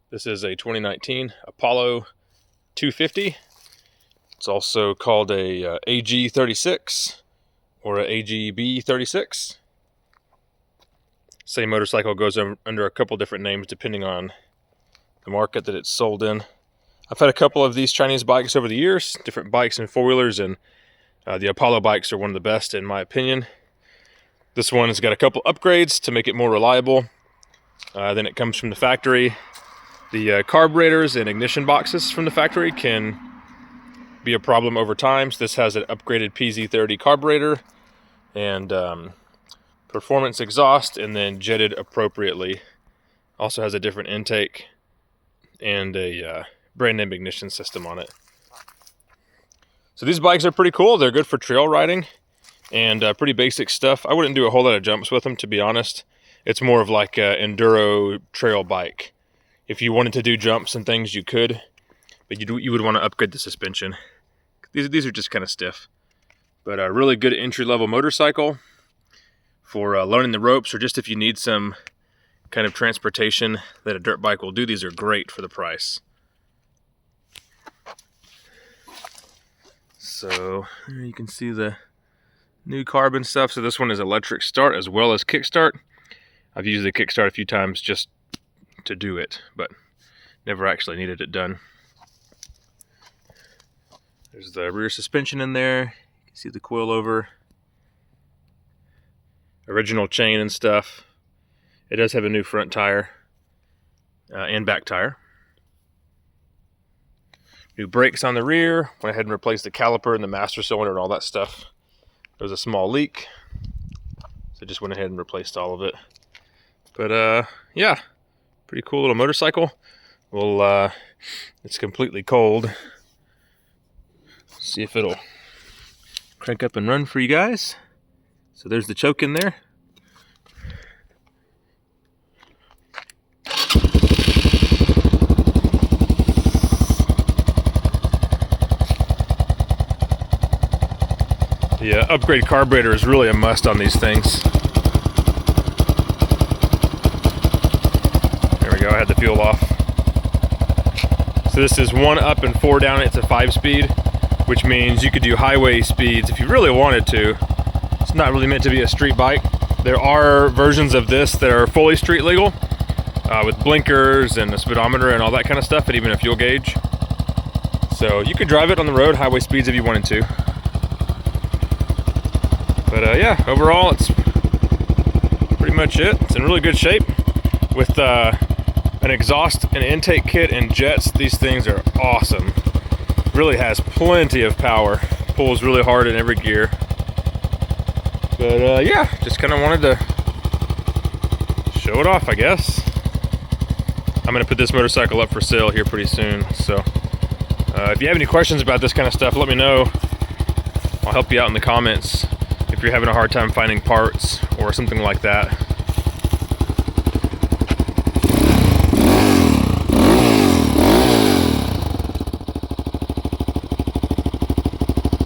This is a 2019 Apollo 250. It's also called a AG-36 or a AGB-36. Same motorcycle goes under a couple different names depending on the market that it's sold in. I've had a couple of these Chinese bikes over the years, different bikes and four-wheelers, and the Apollo bikes are one of the best in my opinion. This one has got a couple upgrades to make it more reliable. Then it comes from the factory. The carburetors and ignition boxes from the factory can be a problem over time. So this has an upgraded PZ30 carburetor and performance exhaust, and then jetted appropriately. Also has a different intake and a brand name ignition system on it. So these bikes are pretty cool. They're good for trail riding and pretty basic stuff. I wouldn't do a whole lot of jumps with them, to be honest. It's more of like an enduro trail bike. If you wanted to do jumps and things, you could, but you would want to upgrade the suspension. These are just kind of stiff, but a really good entry-level motorcycle for learning the ropes, or just if you need some kind of transportation that a dirt bike will do. These are great for the price. So you can see the new carbon stuff. So this one is electric start as well as kickstart. I've used the kickstart a few times just to do it, but never actually needed it done. There's the rear suspension in there. You can see the coilover, original chain and stuff. It does have a new front tire and back tire. New brakes on the rear. Went ahead and replaced the caliper and the master cylinder and all that stuff. There was a small leak, so just went ahead and replaced all of it. But yeah, pretty cool little motorcycle. Well, it's completely cold. See if it'll crank up and run for you guys. So there's the choke in there. The upgrade carburetor is really a must on these things. There we go, I had the fuel off. So this is 1 up and 4 down. It's a 5-speed, which means you could do highway speeds if you really wanted to. It's not really meant to be a street bike. There are versions of this that are fully street legal, with blinkers and a speedometer and all that kind of stuff, and even a fuel gauge. So you could drive it on the road, highway speeds if you wanted to. But yeah, overall it's pretty much it. It's in really good shape. With an exhaust and intake kit and jets, these things are awesome. Really has plenty of power. Pulls really hard in every gear. But yeah, just kind of wanted to show it off, I guess. I'm going to put this motorcycle up for sale here pretty soon. So if you have any questions about this kind of stuff, let me know. I'll help you out in the comments if you're having a hard time finding parts or something like that.